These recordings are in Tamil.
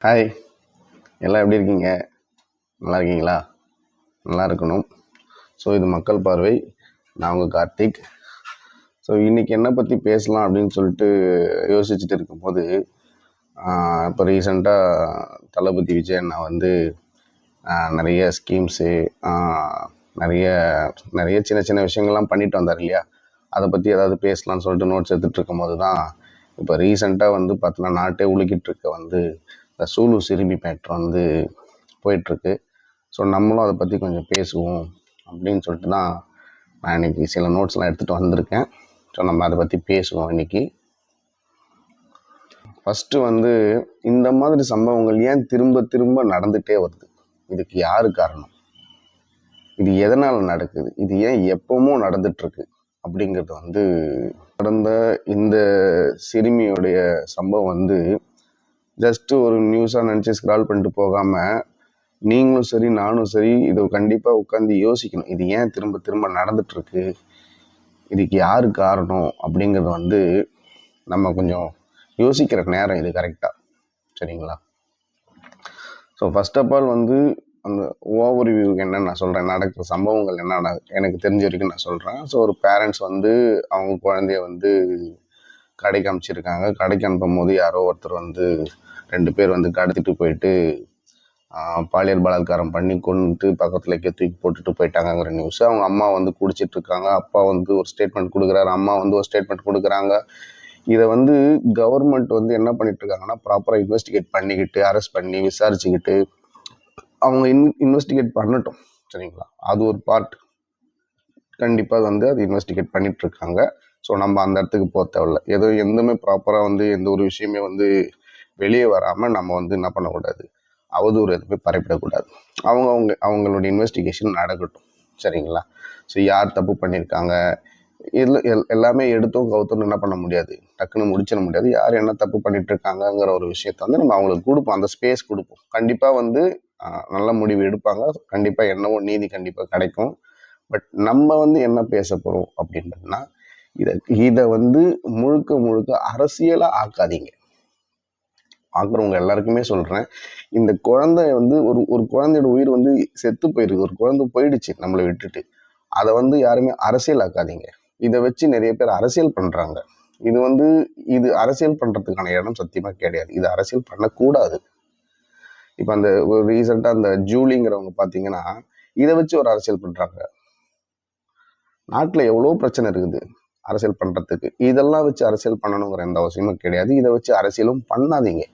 ஹாய், எல்லாம் எப்படி இருக்கீங்க? நல்லா இருக்கீங்களா? நல்லா இருக்கணும். ஸோ இது மக்கள் பார்வை. நான் உங்கள் கார்த்திக். ஸோ இன்றைக்கி என்னை பற்றி பேசலாம் அப்படின்னு சொல்லிட்டு யோசிச்சுட்டு இருக்கும்போது இப்போ ரீசெண்டாக தளபதி விஜய் நான் வந்து நிறைய ஸ்கீம்ஸு நிறைய நிறைய சின்ன சின்ன விஷயங்கள்லாம் பண்ணிட்டு வந்தார் இல்லையா? அதை பற்றி ஏதாவது பேசலாம்னு சொல்லிட்டு நோட்ஸ் எடுத்துகிட்டு இருக்கும்போது தான் இப்போ ரீசெண்டாக வந்து பார்த்தோன்னா நாட்டே உலுக்கிட்டு இருக்க வந்து இந்த சூலு சிறுமி மேட்ரு வந்து போயிட்டுருக்கு. ஸோ நம்மளும் அதை பற்றி கொஞ்சம் பேசுவோம் அப்படின்னு சொல்லிட்டு தான் நான் இன்றைக்கி சில நோட்ஸ்லாம் எடுத்துகிட்டு வந்திருக்கேன். ஸோ நம்ம அதை பற்றி பேசுவோம் இன்றைக்கி. ஃபஸ்ட்டு வந்து இந்த மாதிரி சம்பவங்கள் ஏன் திரும்ப திரும்ப நடந்துகிட்டே வருது? இதுக்கு யார் காரணம்? இது எதனால் நடக்குது? இது ஏன் எப்பவும் நடந்துகிட்ருக்கு அப்படிங்கிறது வந்து நடந்த இந்த சிறுமியோடைய சம்பவம் வந்து ஜஸ்ட்டு ஒரு நியூஸாக நினச்சி ஸ்க்ரால் பண்ணிட்டு போகாமல் நீங்களும் சரி நானும் சரி இதை கண்டிப்பாக உட்காந்து யோசிக்கணும். இது ஏன் திரும்ப திரும்ப நடந்துகிட்ருக்கு, இதுக்கு யார் காரணம் அப்படிங்கிறது வந்து நம்ம கொஞ்சம் யோசிக்கிற நேரம் இது. கரெக்டாக சரிங்களா? ஸோ ஃபர்ஸ்ட் ஆஃப் ஆல் வந்து அந்த ஓவர் வியூக்கு என்ன நான் சொல்கிறேன், நடக்கிற சம்பவங்கள் என்ன எனக்கு தெரிஞ்ச வரைக்கும் நான் சொல்கிறேன். ஸோ ஒரு பேரண்ட்ஸ் வந்து அவங்க குழந்தைய வந்து கடைக்கு அனுப்பிச்சிருக்காங்க. கடைக்கு அனுப்பும் போது யாரோ ஒருத்தர் வந்து 2 பேர் வந்து கடத்திட்டு போயிட்டு பாலியல் பலாத்காரம் பண்ணி கொண்டு பக்கத்தில் தூக்கி போட்டுட்டு போயிட்டாங்கிற நியூஸ். அவங்க அம்மா வந்து குடிச்சிட்டு இருக்காங்க. அப்பா வந்து ஒரு ஸ்டேட்மெண்ட் கொடுக்குறாரு, அம்மா வந்து ஒரு ஸ்டேட்மெண்ட் கொடுக்குறாங்க. இதை வந்து கவர்மெண்ட் வந்து என்ன பண்ணிட்டு இருக்காங்கன்னா ப்ராப்பராக இன்வெஸ்டிகேட் பண்ணிக்கிட்டு அரெஸ்ட் பண்ணி விசாரிச்சுக்கிட்டு அவங்க இன்வெஸ்டிகேட் பண்ணட்டும். சரிங்களா? அது ஒரு பார்ட். கண்டிப்பாக வந்து அது இன்வெஸ்டிகேட் பண்ணிட்டு இருக்காங்க. ஸோ நம்ம அந்த இடத்துக்கு போக தேவையில்ல. ஏதோ எதுவுமே ப்ராப்பராக வந்து எந்த ஒரு விஷயமே வந்து வெளியே வராமல் நம்ம வந்து என்ன பண்ணக்கூடாது, அவதூறு எதுவுமே பரப்பிடக்கூடாது. அவங்களோட இன்வெஸ்டிகேஷன் நடக்கட்டும். சரிங்களா? ஸோ யார் தப்பு பண்ணியிருக்காங்க இதில் எல்லாமே எடுத்தோம் கவுத்தோன்னு என்ன பண்ண முடியாது, டக்குன்னு முடிச்சிட முடியாது. யார் என்ன தப்பு பண்ணிட்டு இருக்காங்கங்கிற ஒரு விஷயத்த வந்து நம்ம அவங்களுக்கு கொடுப்போம், அந்த ஸ்பேஸ் கொடுப்போம். கண்டிப்பாக வந்து நல்ல முடிவு எடுப்பாங்க. கண்டிப்பாக என்னவோ நீதி கண்டிப்பாக கிடைக்கும். பட் நம்ம வந்து என்ன பேச போகிறோம் அப்படின்றதுனா, இதை வந்து முழுக்க முழுக்க அரசியலாக ஆக்காதீங்க. ஆக்குறவங்க எல்லாருக்குமே சொல்கிறேன், இந்த குழந்தை வந்து ஒரு குழந்தையோட உயிர் வந்து செத்து போயிருக்கு. ஒரு குழந்தை போயிடுச்சு நம்மளை விட்டுட்டு. அதை வந்து யாருமே அரசியல் ஆக்காதீங்க. இதை வச்சு நிறைய பேர் அரசியல் பண்ணுறாங்க. இது வந்து இது அரசியல் பண்ணுறதுக்கான இடம் சத்தியமாக கிடையாது. இது அரசியல் பண்ணக்கூடாது. இப்போ அந்த ஒரு ரீசெண்டாக அந்த ஜூலிங்கிறவங்க பார்த்தீங்கன்னா இதை வச்சு ஒரு அரசியல் பண்ணுறாங்க. நாட்டில் எவ்வளோ பிரச்சனை இருக்குது அரசியல் பண்ணுறதுக்கு. இதெல்லாம் வச்சு அரசியல் பண்ணணுங்கிற எந்த அவசியமும் கிடையாது. இதை வச்சு அரசியலும் பண்ணாதீங்க.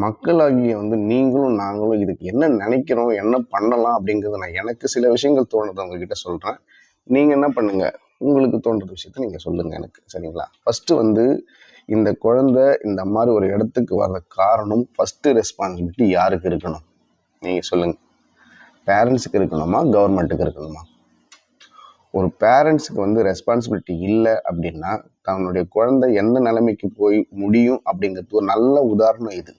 மக்களாகிய வந்து நீங்களும் நாங்களும் இதுக்கு என்ன நினைக்கிறோம், என்ன பண்ணலாம் அப்படிங்கிறது நான் எனக்கு சில விஷயங்கள் தோணுது உங்ககிட்ட சொல்கிறேன். நீங்கள் என்ன பண்ணுங்க, உங்களுக்கு தோன்ற விஷயத்த நீங்கள் சொல்லுங்கள் எனக்கு. சரிங்களா? ஃபஸ்ட்டு வந்து இந்த குழந்தை இந்த மாதிரி ஒரு இடத்துக்கு வர்ற காரணம், ஃபஸ்ட்டு ரெஸ்பான்சிபிலிட்டி யாருக்கு இருக்கணும் நீங்கள் சொல்லுங்கள். பேரண்ட்ஸுக்கு இருக்கணுமா, கவர்மெண்ட்டுக்கு இருக்கணுமா? ஒரு பேரண்ட்ஸுக்கு வந்து ரெஸ்பான்சிபிலிட்டி இல்லை அப்படின்னா தன்னுடைய குழந்தை எந்த நிலைமைக்கு போய் முடியும் அப்படிங்கிறது ஒரு நல்ல உதாரணம் இது.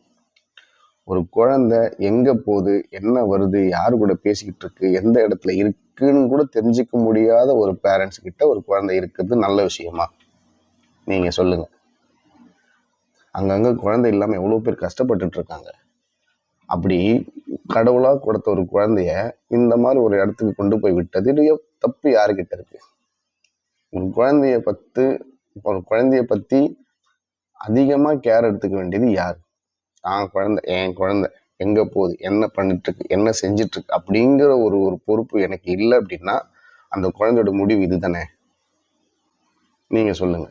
ஒரு குழந்தை எங்கே போகுது, என்ன வருது, யாரு கூட பேசிக்கிட்டு இருக்கு, எந்த இடத்துல இருக்குன்னு கூட தெரிஞ்சிக்க முடியாத ஒரு பேரண்ட்ஸ் கிட்ட ஒரு குழந்தை இருக்கிறது நல்ல விஷயமா? நீங்கள் சொல்லுங்கள். அங்கங்கே குழந்தை இல்லாமல் எவ்வளோ பேர் கஷ்டப்பட்டுட்டு இருக்காங்க. அப்படி கடவுளாக கொடுத்த ஒரு குழந்தைய இந்த மாதிரி ஒரு இடத்துக்கு கொண்டு போய் விட்டது தப்பு யாருக்கிட்ட இருக்கு? ஒரு குழந்தைய பற்றி அதிகமாக கேர் எடுத்துக்க வேண்டியது யார்? என் குழந்தை எங்கே போகுது, என்ன பண்ணிட்டு இருக்கு, என்ன செஞ்சிட்டு இருக்கு அப்படிங்கிற ஒரு பொறுப்பு எனக்கு இல்லை அப்படின்னா அந்த குழந்தையோட முடிவு இது தானே? நீங்கள் சொல்லுங்க.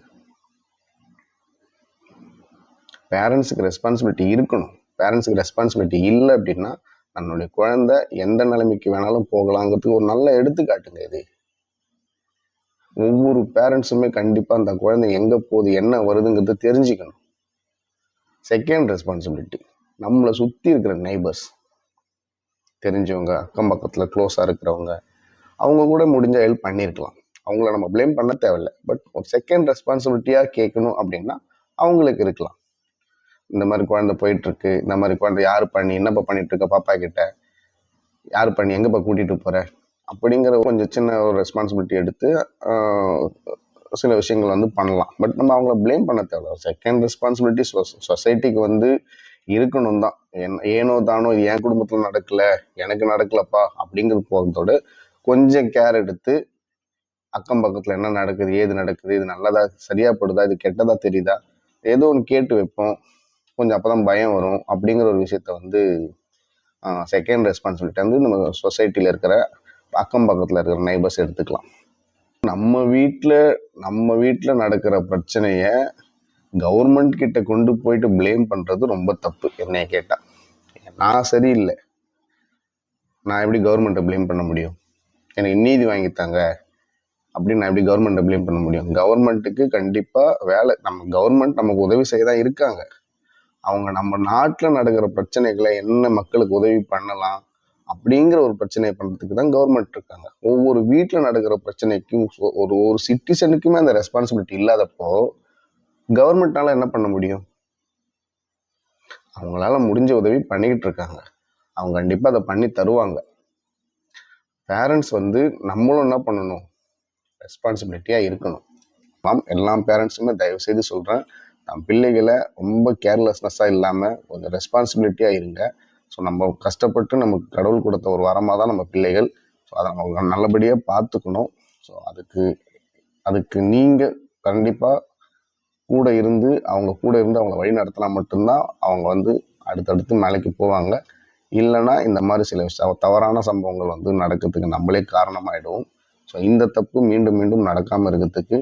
பேரண்ட்ஸுக்கு ரெஸ்பான்சிபிலிட்டி இருக்கணும். பேரண்ட்ஸுக்கு ரெஸ்பான்சிபிலிட்டி இல்லை அப்படின்னா தன்னுடைய குழந்தை எந்த நிலைமைக்கு வேணாலும் போகலாங்கிறதுக்கு ஒரு நல்ல எடுத்துக்காட்டுங்க இது. ஒவ்வொரு பேரண்ட்ஸுமே கண்டிப்பாக அந்த குழந்தை எங்கே போகுது, என்ன வருதுங்கிறது தெரிஞ்சுக்கணும். செகண்ட் ரெஸ்பான்சிபிலிட்டி, நம்மளை சுற்றி இருக்கிற நெய்பர்ஸ், தெரிஞ்சவங்க, அக்கம் பக்கத்தில் க்ளோஸாக இருக்கிறவங்க, அவங்க கூட முடிஞ்ச ஹெல்ப் பண்ணியிருக்கலாம். அவங்கள நம்ம ப்ளேம் பண்ண தேவையில்லை. பட் ஒரு செகண்ட் ரெஸ்பான்சிபிலிட்டியாக கேட்கணும் அப்படின்னா அவங்களுக்கு இருக்கலாம். இந்த மாதிரி குழந்தை போயிட்டுருக்கு, இந்த மாதிரி குழந்தை யார் பண்ணி, என்னப்பா பண்ணிட்டு இருக்க பாப்பா கிட்ட, யார் பண்ணி, எங்கேப்பா கூட்டிகிட்டு போகிற அப்படிங்கிற கொஞ்சம் சின்ன ஒரு ரெஸ்பான்சிபிலிட்டி எடுத்து சில விஷயங்கள் வந்து பண்ணலாம். பட் நம்ம அவங்கள ப்ளேம் பண்ண தேவையில்ல. செகண்ட் ரெஸ்பான்சிபிலிட்டி சொசைட்டிக்கு வந்து இருக்கணும் தான். ஏனோ தானோ இது என் குடும்பத்தில் நடக்கல, எனக்கு நடக்கலப்பா அப்படிங்கிறது போகிறதோட கொஞ்சம் கேர் எடுத்து அக்கம் பக்கத்தில் என்ன நடக்குது, ஏது நடக்குது, இது நல்லதா சரியா படுதா, இது கெட்டதா தெரியுதா, ஏதோ ஒன்று கேட்டு வைப்போம். கொஞ்சம் அப்போ தான் பயம் வரும். அப்படிங்கிற ஒரு விஷயத்த வந்து செகண்ட் ரெஸ்பான்சிபிலிட்டி வந்து நம்ம சொசைட்டியில் இருக்கிற அக்கம் பக்கத்தில் இருக்கிற நைபர்ஸ் எடுத்துக்கலாம். நம்ம வீட்டில் நடக்கிற பிரச்சனைய கவர்மெண்ட் கிட்ட கொண்டு போயிட்டு பிளேம் பண்ணுறது ரொம்ப தப்பு. என்னைய கேட்டால் நான் சரியில்லை, நான் எப்படி கவர்மெண்ட்டை பிளேம் பண்ண முடியும்? எனக்கு நீதி வாங்கித்தாங்க அப்படின்னு நான் எப்படி கவர்மெண்ட்டை பிளேம் பண்ண முடியும்? கவர்மெண்ட்டுக்கு கண்டிப்பாக வேலை, நம்ம கவர்மெண்ட் நமக்கு உதவி செய்ய தான் இருக்காங்க. அவங்க நம்ம நாட்டில் நடக்கிற பிரச்சனைகளை என்ன மக்களுக்கு உதவி பண்ணலாம் அப்படிங்கிற ஒரு பிரச்சனையை பண்ணுறதுக்கு தான் கவர்மெண்ட் இருக்காங்க. ஒவ்வொரு வீட்டில் நடக்கிற பிரச்சனைக்கும் ஒரு சிட்டிசனுக்குமே அந்த ரெஸ்பான்சிபிலிட்டி இல்லாதப்போ கவர்மெண்ட்டால என்ன பண்ண முடியும்? அவங்களால முடிஞ்ச உதவி பண்ணிக்கிட்டு இருக்காங்க. அவங்க கண்டிப்பாக அதை பண்ணி தருவாங்க. பேரண்ட்ஸ் வந்து நம்மளும் என்ன பண்ணணும், ரெஸ்பான்சிபிலிட்டியாக இருக்கணும். எல்லா பேரண்ட்ஸுமே தயவு செய்து சொல்கிறேன், நம்ம பிள்ளைகளை ரொம்ப கேர்லெஸ்னஸாக இல்லாமல் கொஞ்சம் ரெஸ்பான்சிபிலிட்டியாக இருங்க. ஸோ நம்ம கஷ்டப்பட்டு நமக்கு கடவுள் கொடுத்த ஒரு வரமாக தான் நம்ம பிள்ளைகள். ஸோ அதை நம்ம நல்லபடியாக பார்த்துக்கணும். ஸோ அதுக்கு நீங்கள் கண்டிப்பாக கூட இருந்து அவங்கள வழி நடத்தினா மட்டும்தான் அவங்க வந்து அடுத்தடுத்து மேலைக்கு போவாங்க. இல்லைன்னா இந்த மாதிரி சில தவறான சம்பவங்கள் வந்து நடக்கிறதுக்கு நம்மளே காரணமாயிடுவோம். ஸோ இந்த தப்பு மீண்டும் மீண்டும் நடக்காமல் இருக்கிறதுக்கு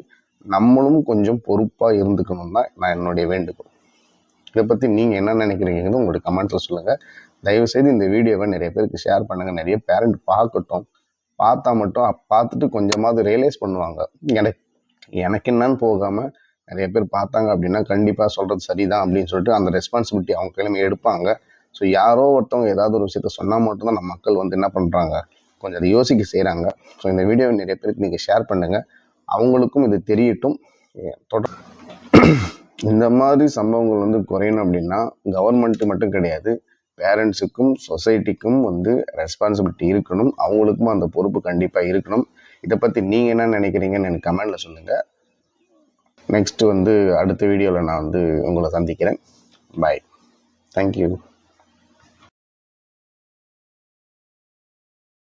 நம்மளும் கொஞ்சம் பொறுப்பாக இருந்துக்கணும் தான் நான் என்னுடைய வேண்டுகோள். இதை பற்றி நீங்கள் என்ன நினைக்கிறீங்கன்னு உங்களுடைய கமெண்ட்ஸில் சொல்லுங்கள். தயவுசெய்து இந்த வீடியோவை நிறைய பேருக்கு ஷேர் பண்ணுங்கள். நிறைய பேரண்ட் பார்க்கட்டும். பார்த்துட்டு கொஞ்சமாவது ரியலைஸ் பண்ணுவாங்க. எனக்கு என்னன்னு போகாமல் நிறைய பேர் பார்த்தாங்க அப்படின்னா கண்டிப்பாக சொல்கிறது சரிதான் அப்படின்னு சொல்லிட்டு அந்த ரெஸ்பான்சிபிலிட்டி அவங்க கிளம்பி எடுப்பாங்க. ஸோ யாரோ ஒருத்தவங்க ஏதாவது ஒரு விஷயத்த சொன்னால் மட்டும்தான் நம்ம மக்கள் வந்து என்ன பண்ணுறாங்க, கொஞ்சம் அதை யோசிக்க செய்கிறாங்க. ஸோ இந்த வீடியோவை நிறைய பேருக்கு நீங்கள் ஷேர் பண்ணுங்கள், அவங்களுக்கும் இது தெரியட்டும். இந்த மாதிரி சம்பவங்கள் வந்து குறையணும் அப்படின்னா கவர்மெண்ட்டு மட்டும் கிடையாது, பேரண்ட்ஸுக்கும் சொசைட்டிக்கும் வந்து ரெஸ்பான்சிபிலிட்டி இருக்கணும். அவங்களுக்கும் அந்த பொறுப்பு கண்டிப்பாக இருக்கணும். இதை பற்றி நீங்கள் என்ன நினைக்கிறீங்கன்னு எனக்கு கமெண்டில் சொல்லுங்கள். நெக்ஸ்ட்டு வந்து அடுத்த வீடியோவில் நான் வந்து உங்களை சந்திக்கிறேன். பாய். தேங்க்யூ.